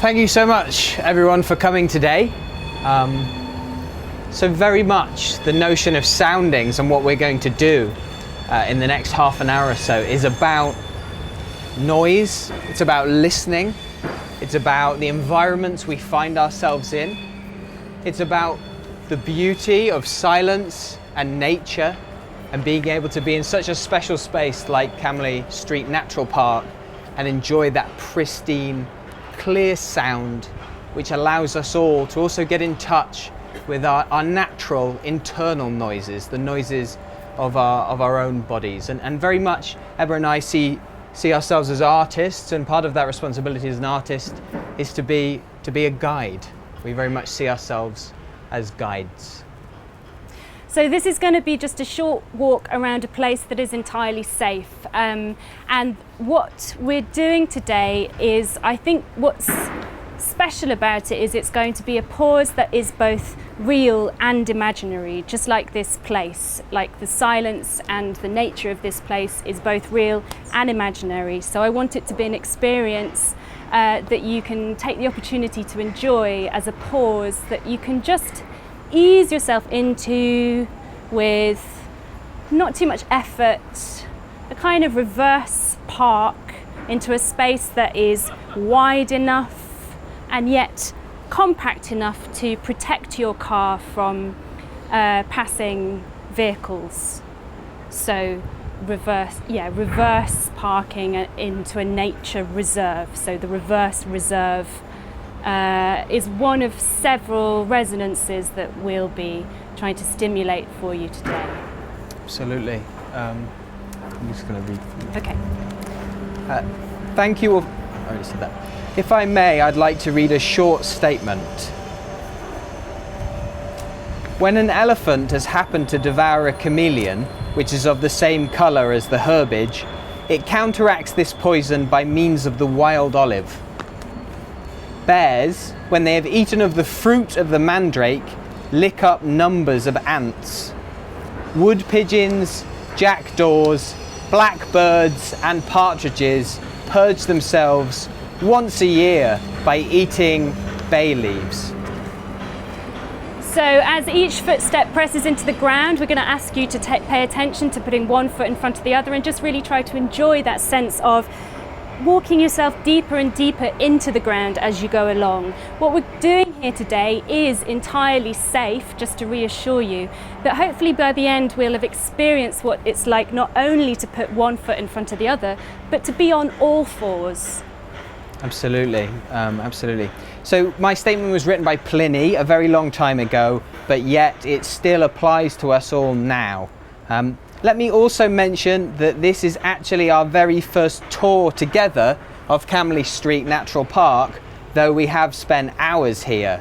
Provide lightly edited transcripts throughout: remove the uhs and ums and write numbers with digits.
Thank you so much, everyone, for coming today. So very much the notion of soundings and what we're going to do in the next half an hour or so is about noise, it's about listening, it's about the environments we find ourselves in, it's about the beauty of silence and nature and being able to be in such a special space like Camley Street Natural Park and enjoy that pristine, clear sound which allows us all to also get in touch with our natural internal noises, the noises of our own bodies. And very much Ebba and I see ourselves as artists, and part of that responsibility as an artist is to be a guide. We very much see ourselves as guides. So this is going to be just a short walk around a place that is entirely safe. And what we're doing today is, I think what's special about it is it's going to be a pause that is both real and imaginary, just like this place. Like the silence and the nature of this place is both real and imaginary. So I want it to be an experience that you can take the opportunity to enjoy as a pause that you can just ease yourself into with not too much effort, a kind of reverse park into a space that is wide enough and yet compact enough to protect your car from passing vehicles. So reverse parking into a nature reserve. So the reverse reserve is one of several resonances that we'll be trying to stimulate for you today. Absolutely. I'm just going to read from it. Okay. Thank you all. I already said that. If I may, I'd like to read a short statement. When an elephant has happened to devour a chameleon, which is of the same colour as the herbage, it counteracts this poison by means of the wild olive. Bears, when they have eaten of the fruit of the mandrake, lick up numbers of ants. Wood pigeons, jackdaws, blackbirds and partridges purge themselves once a year by eating bay leaves. So as each footstep presses into the ground, we're going to ask you to pay attention to putting one foot in front of the other and just really try to enjoy that sense of walking yourself deeper and deeper into the ground as you go along. What we're doing here today is entirely safe, just to reassure you, but hopefully by the end we'll have experienced what it's like not only to put one foot in front of the other, but to be on all fours. Absolutely, absolutely. So my statement was written by Pliny a very long time ago, but yet it still applies to us all now. Let me also mention that this is actually our very first tour together of Camley Street Natural Park, though we have spent hours here.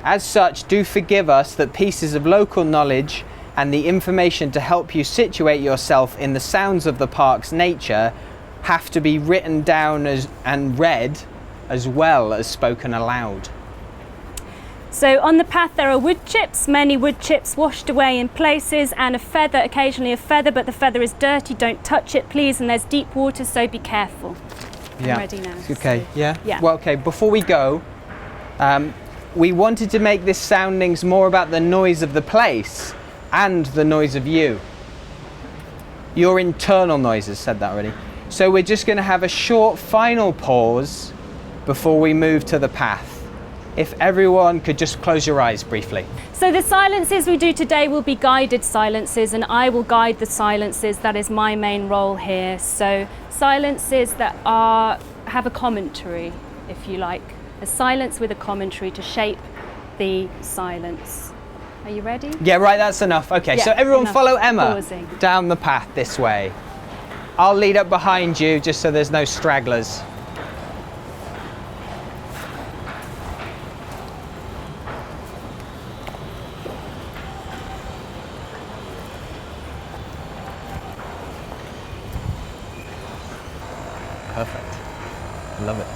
As such, do forgive us that pieces of local knowledge and the information to help you situate yourself in the sounds of the park's nature have to be written down and read as well as spoken aloud. So on the path there are wood chips, many wood chips washed away in places, and a feather, occasionally a feather, but the feather is dirty, don't touch it please, and there's deep water, so be careful. Yeah. I'm ready now. Okay, yeah? Yeah. Well, okay, before we go, we wanted to make this soundings more about the noise of the place and the noise of you. Your internal noises, said that already. So we're just going to have a short final pause before we move to the path. If everyone could just close your eyes briefly. So the silences we do today will be guided silences, and I will guide the silences. That is my main role here. So silences that have a commentary, if you like. A silence with a commentary to shape the silence. Are you ready? Yeah, right, that's enough. Okay, Yeah, so everyone enough follow Emma pausing. down the path this way. I'll lead up behind you just so there's no stragglers. Perfect. Love it.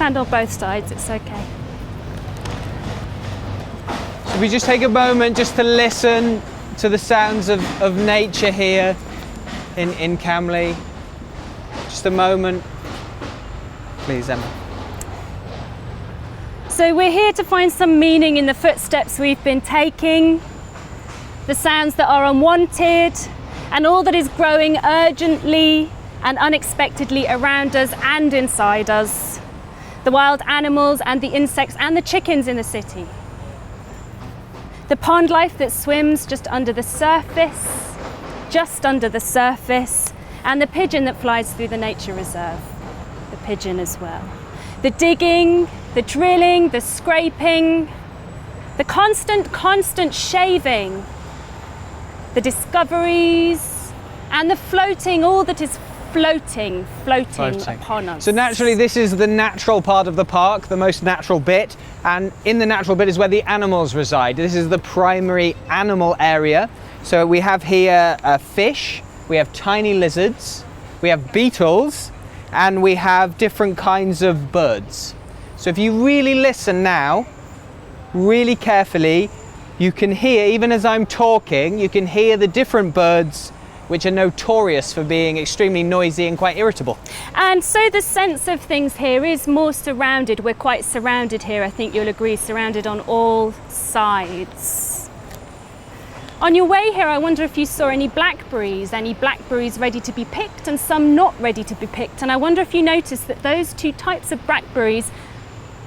stand on both sides, it's okay. Should we just take a moment just to listen to the sounds of nature here in Camley? Just a moment. Please, Emma. So we're here to find some meaning in the footsteps we've been taking, the sounds that are unwanted, and all that is growing urgently and unexpectedly around us and inside us. The wild animals and the insects and the chickens in the city. The pond life that swims just under the surface, and the pigeon that flies through the nature reserve, the pigeon as well. The digging, the drilling, the scraping, the constant shaving, the discoveries, and the floating, all that is floating upon us. So naturally this is the natural part of the park, the most natural bit, and in the natural bit is where the animals reside. This is the primary animal area. So we have here fish, we have tiny lizards, we have beetles, and we have different kinds of birds. So if you really listen now, really carefully, you can hear, even as I'm talking, you can hear the different birds which are notorious for being extremely noisy and quite irritable. And so the sense of things here is more surrounded. We're quite surrounded here, I think you'll agree, surrounded on all sides. On your way here, I wonder if you saw any blackberries ready to be picked and some not ready to be picked. And I wonder if you noticed that those two types of blackberries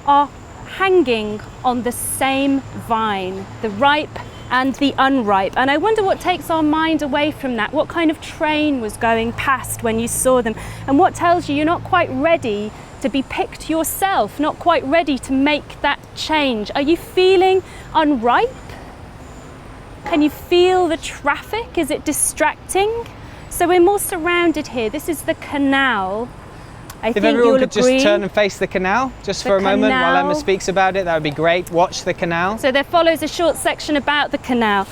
are hanging on the same vine, the ripe and the unripe. And I wonder what takes our mind away from that. What kind of train was going past when you saw them? And what tells you you're not quite ready to be picked yourself, not quite ready to make that change? Are you feeling unripe? Can you feel the traffic? Is it distracting? So we're more surrounded here. This is the canal. I think everyone you'll could agree. just turn and face the canal just for a moment while Emma speaks about it, that would be great. Watch the canal. So there follows a short section about the canal.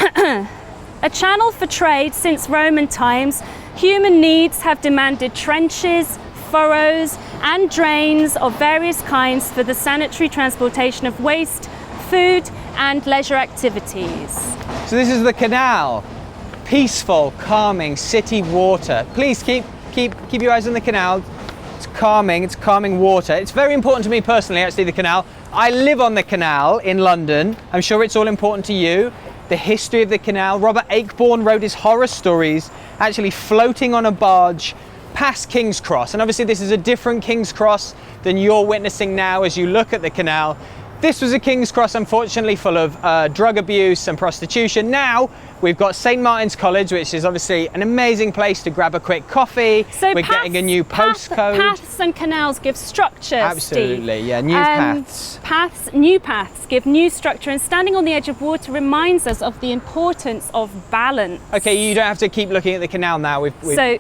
A channel for trade since Roman times, human needs have demanded trenches, furrows and drains of various kinds for the sanitary transportation of waste, food and leisure activities. So this is the canal. Peaceful, calming city water. Please keep your eyes on the canal. It's calming water. It's very important to me personally, actually, the canal. I live on the canal in London. I'm sure it's all important to you. The history of the canal. Robert Akeborn wrote his horror stories actually floating on a barge past King's Cross. And obviously this is a different King's Cross than you're witnessing now as you look at the canal. This was a King's Cross, unfortunately, full of drug abuse and prostitution. Now we've got St Martin's College, which is obviously an amazing place to grab a quick coffee. So we're getting a new postcode. Paths and canals give structure, Absolutely, Steve. yeah, new paths. New paths give new structure, and standing on the edge of water reminds us of the importance of balance. Okay, you don't have to keep looking at the canal now. So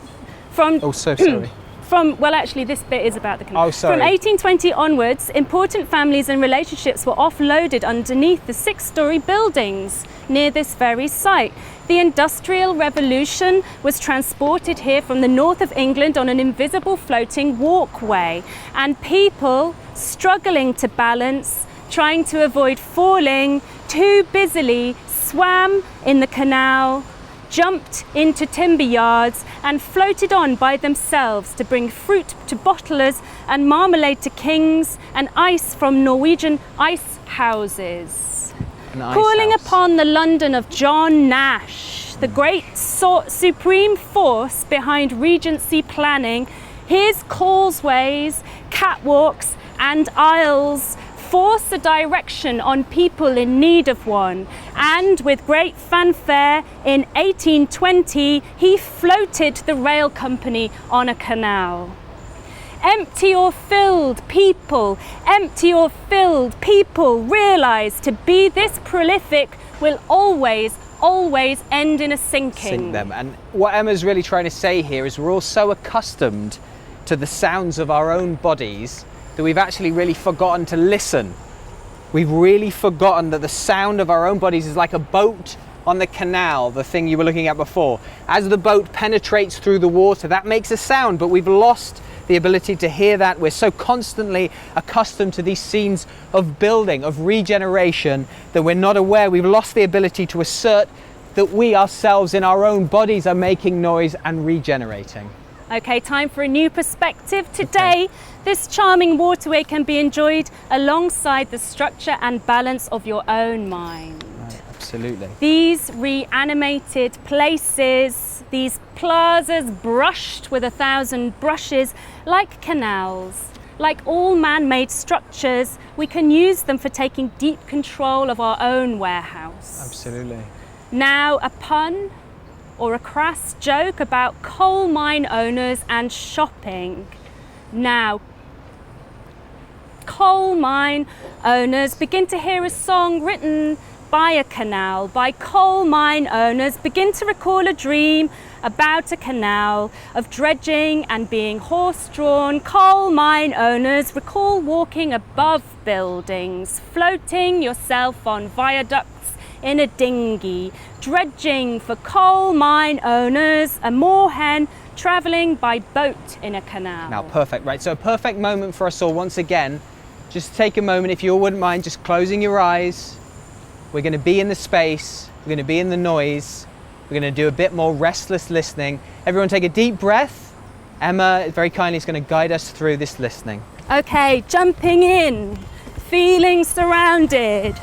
from... Oh, so sorry. Well, actually, this bit is about the canal. Oh, sorry. From 1820 onwards, important families and relationships were offloaded underneath the 6-storey buildings near this very site. The Industrial Revolution was transported here from the north of England on an invisible floating walkway, and people struggling to balance, trying to avoid falling, too busily swam in the canal, jumped into timber yards and floated on by themselves to bring fruit to bottlers and marmalade to kings and ice from Norwegian ice houses. Calling upon the London of John Nash, the great supreme force behind Regency planning, his causeways, catwalks and aisles force a direction on people in need of one. And with great fanfare in 1820, he floated the rail company on a canal. Empty or filled people realize to be this prolific will always end in a sinking. Sink them. And what Emma's really trying to say here is we're all so accustomed to the sounds of our own bodies that we've actually really forgotten to listen. We've really forgotten that the sound of our own bodies is like a boat on the canal, the thing you were looking at before. As the boat penetrates through the water, that makes a sound, but we've lost the ability to hear that. We're so constantly accustomed to these scenes of building, of regeneration, that we're not aware. We've lost the ability to assert that we ourselves in our own bodies are making noise and regenerating. Okay, time for a new perspective. Today, this charming waterway can be enjoyed alongside the structure and balance of your own mind. Right, absolutely. These reanimated places, these plazas brushed with 1,000 brushes, like canals, like all man-made structures, we can use them for taking deep control of our own warehouse. Absolutely. Now, a pun or a crass joke about coal mine owners and shopping. Now, coal mine owners begin to hear a song written by a canal, by coal mine owners, begin to recall a dream about a canal of dredging and being horse-drawn. Coal mine owners recall walking above buildings, floating yourself on viaducts in a dinghy, dredging for coal mine owners, a moorhen travelling by boat in a canal. Now, perfect, right? So a perfect moment for us all. Once again, just take a moment, if you all wouldn't mind, just closing your eyes. We're going to be in the space, we're going to be in the noise, we're going to do a bit more restless listening. Everyone take a deep breath. Emma very kindly is going to guide us through this listening. Okay, jumping in, feeling surrounded,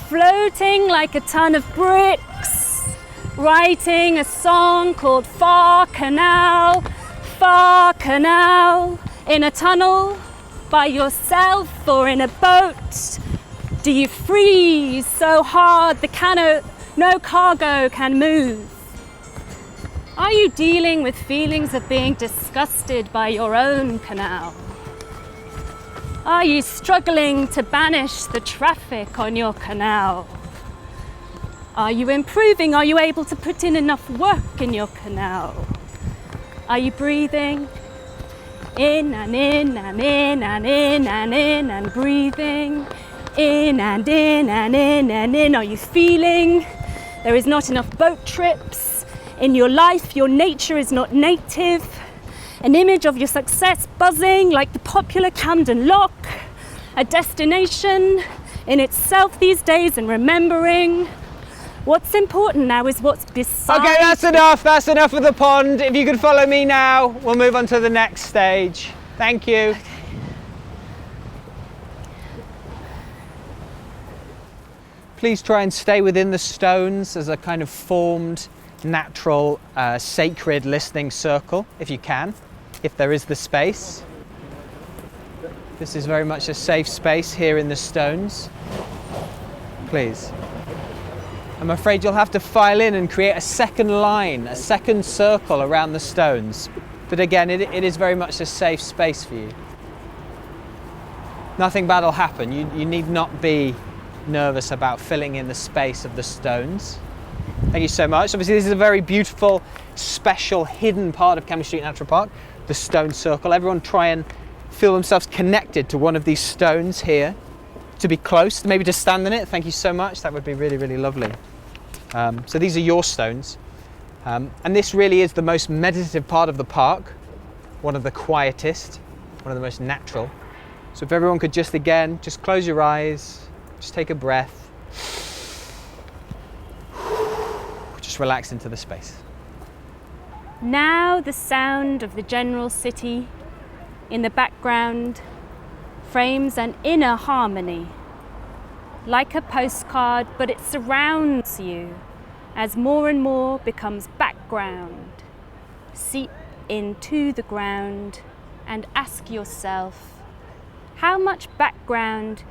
floating like a ton of bricks, writing a song called Far Canal, in a tunnel, by yourself or in a boat. Do you freeze so hard no cargo can move? Are you dealing with feelings of being disgusted by your own canal? Are you struggling to banish the traffic on your canal? Are you improving? Are you able to put in enough work in your canal? Are you breathing? In and in and in and in and in and breathing. In and in and in and in. Are you feeling there is not enough boat trips in your life? Your nature is not native. An image of your success buzzing like the popular Camden Lock. A destination in itself these days, and remembering what's important now is what's beside. Okay, that's enough of the pond. If you could follow me now, we'll move on to the next stage. Thank you. Okay. Please try and stay within the stones as a kind of formed, natural, sacred listening circle, if you can, if there is the space. This is very much a safe space here in the stones. Please. I'm afraid you'll have to file in and create a second line, a second circle around the stones. But again, it is very much a safe space for you. Nothing bad will happen. You need not be nervous about filling in the space of the stones. Thank you so much. Obviously, this is a very beautiful, special, hidden part of Camley Street Natural Park, the stone circle. Everyone try and feel themselves connected to one of these stones here, to be close, maybe to stand in it. Thank you so much. That would be really, really lovely. So these are your stones. And this really is the most meditative part of the park, one of the quietest, one of the most natural. So if everyone could just close your eyes, just take a breath, just relax into the space. Now the sound of the general city in the background frames an inner harmony, like a postcard, but it surrounds you as more and more becomes background. Seep into the ground and ask yourself, how much background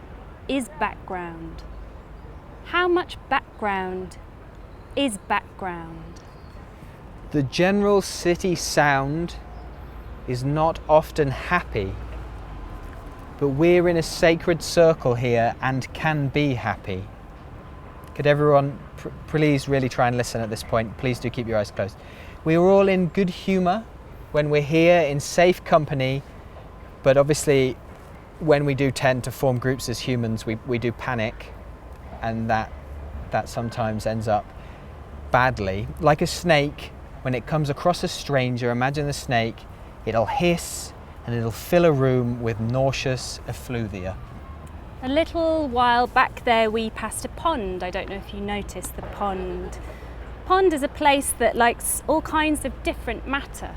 is background? How much background is background? The general city sound is not often happy, but we're in a sacred circle here and can be happy. Could everyone please really try and listen at this point? Please do keep your eyes closed. We're all in good humour when we're here in safe company, but obviously when we do tend to form groups as humans, we do panic, and that sometimes ends up badly. Like a snake, when it comes across a stranger, imagine the snake, it'll hiss, and it'll fill a room with nauseous effluvia. A little while back there we passed a pond. I don't know if you noticed the pond. Pond is a place that likes all kinds of different matter.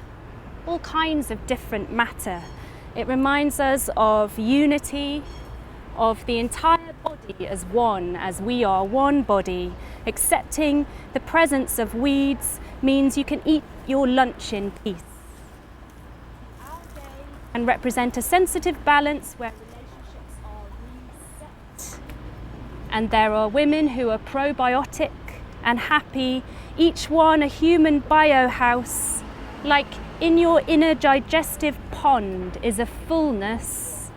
All kinds of different matter. It reminds us of unity, of the entire body as one, as we are one body. Accepting the presence of weeds means you can eat your lunch in peace. And represent a sensitive balance where relationships are reset. And there are women who are probiotic and happy, each one a human biohouse, like in your inner digestive pond is a fullness,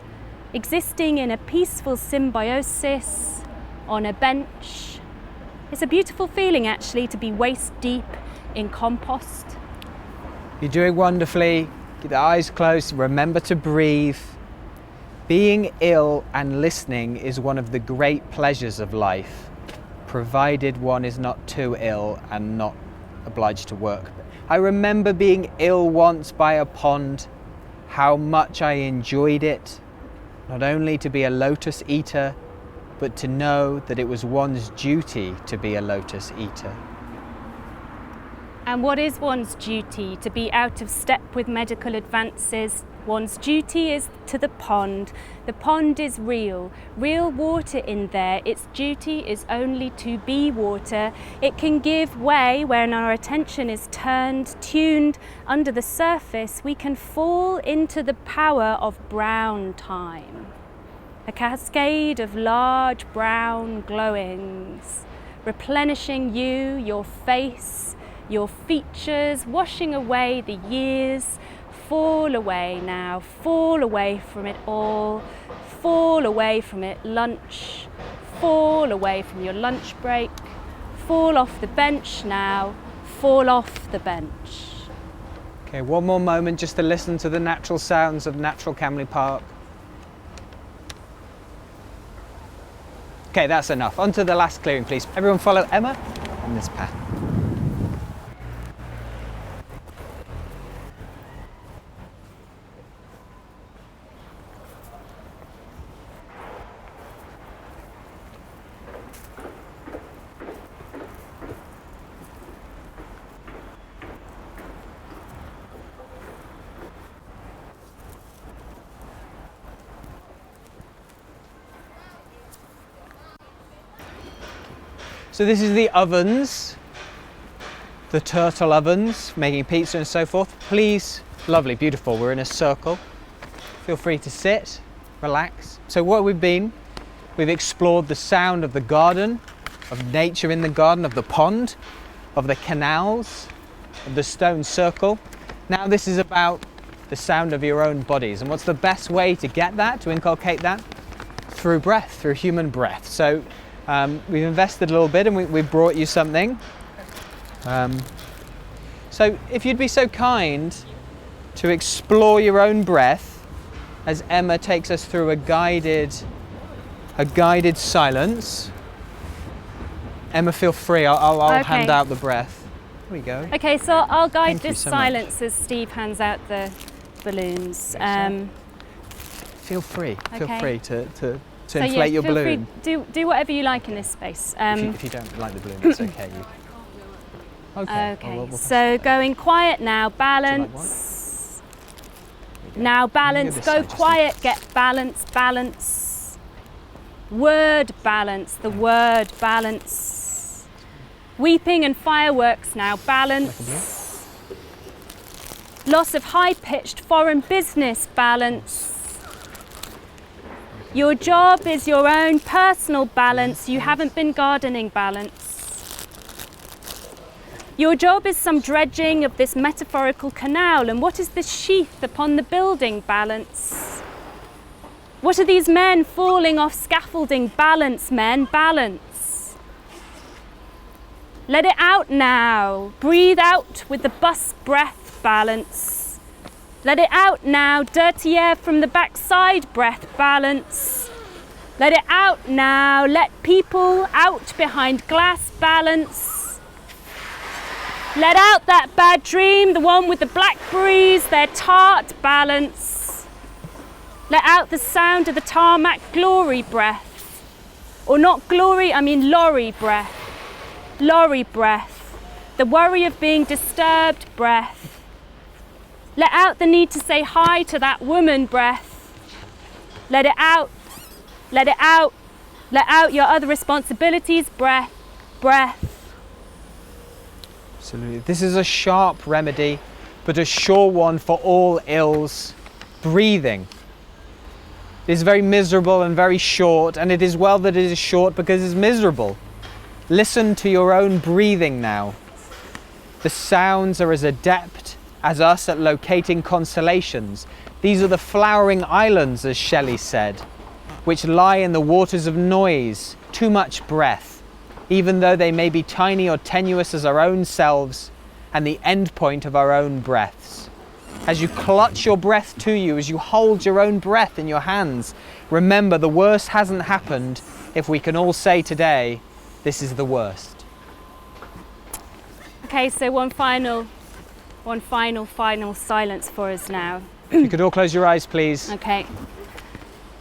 existing in a peaceful symbiosis on a bench. It's a beautiful feeling actually to be waist deep in compost. You're doing wonderfully. Keep the eyes closed, remember to breathe. Being ill and listening is one of the great pleasures of life, provided one is not too ill and not obliged to work. I remember being ill once by a pond, how much I enjoyed it, not only to be a lotus eater, but to know that it was one's duty to be a lotus eater. And what is one's duty? To be out of step with medical advances. One's duty is to the pond. The pond is real water in there. Its duty is only to be water. It can give way when our attention is turned, tuned under the surface. We can fall into the power of brown time. A cascade of large brown glowings, replenishing you, your face, your features, washing away the years. Fall away now, fall away from it all, fall away from it lunch, fall away from your lunch break, fall off the bench now, fall off the bench. Okay, one more moment just to listen to the natural sounds of natural Camley Park. Okay, that's enough. On to the last clearing, please. Everyone follow Emma on this path. So this is the ovens, the turtle ovens, making pizza and so forth. Please, lovely, beautiful, we're in a circle. Feel free to sit, relax. So what we've explored the sound of the garden, of nature in the garden, of the pond, of the canals, of the stone circle. Now this is about the sound of your own bodies. And what's the best way to get that, to inculcate that? Through breath, through human breath. So we've invested a little bit and we've brought you something. So if you'd be so kind to explore your own breath as Emma takes us through a guided silence. Emma, feel free, I'll Okay. hand out the breath. Here we go. Okay, so I'll guide Thank you this so silence as Steve hands out the balloons. Feel free Okay. to So inflate your feel balloon. free, do whatever you like in this space. If you don't like the balloon, it's okay. Okay. Okay, we'll so going quiet now, balance. Now balance, this go side, just quiet, get balance, balance. Word balance, the word balance. Weeping and fireworks now, balance. Loss of high-pitched foreign business, balance. Your job is your own personal balance. You haven't been gardening, balance. Your job is some dredging of this metaphorical canal. And what is this sheath upon the building, balance? What are these men falling off scaffolding, balance, men, balance? Let it out now. Breathe out with the bus breath, balance. Let it out now, dirty air from the backside, breath, balance. Let it out now, let people out behind glass, balance. Let out that bad dream, the one with the blackberries, they're tart, balance. Let out the sound of the tarmac glory breath. Or not glory, I mean lorry breath. Lorry breath. The worry of being disturbed breath. Let out the need to say hi to that woman breath. Let it out. Let it out. Let out your other responsibilities breath. Breath. Absolutely. This is a sharp remedy, but a sure one for all ills. Breathing. It is very miserable and very short, and it is well that it is short because it's miserable. Listen to your own breathing now. The sounds are as adept as us at locating constellations. These are the flowering islands, as Shelley said, which lie in the waters of noise, too much breath, even though they may be tiny or tenuous as our own selves and the end point of our own breaths. As you clutch your breath to you, as you hold your own breath in your hands, remember the worst hasn't happened if we can all say today, this is the worst. Okay, so one final silence for us now. If you could all close your eyes, please. Okay.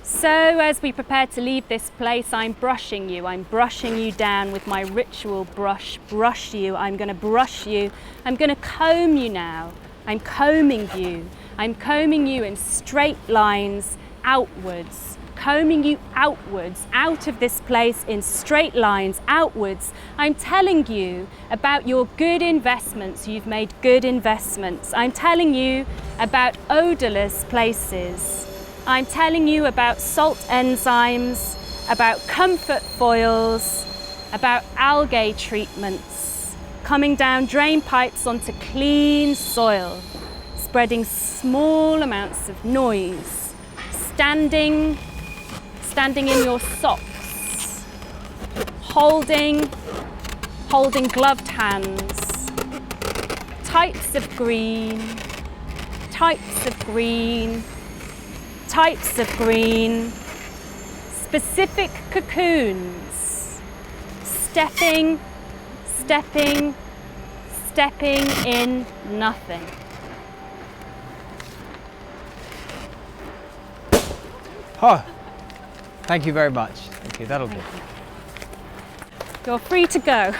So as we prepare to leave this place, I'm brushing you. I'm brushing you down with my ritual brush. Brush you. I'm going to brush you. I'm going to comb you now. I'm combing you. I'm combing you in straight lines outwards. Combing you outwards, out of this place in straight lines outwards. I'm telling you about your good investments. You've made good investments. I'm telling you about odorless places. I'm telling you about salt enzymes, about comfort foils, about algae treatments, coming down drain pipes onto clean soil, spreading small amounts of noise, standing in your socks, holding gloved hands, types of green, types of green, types of green, specific cocoons, stepping in nothing. Oh, thank you very much. Thank you, that'll do. You're free to go.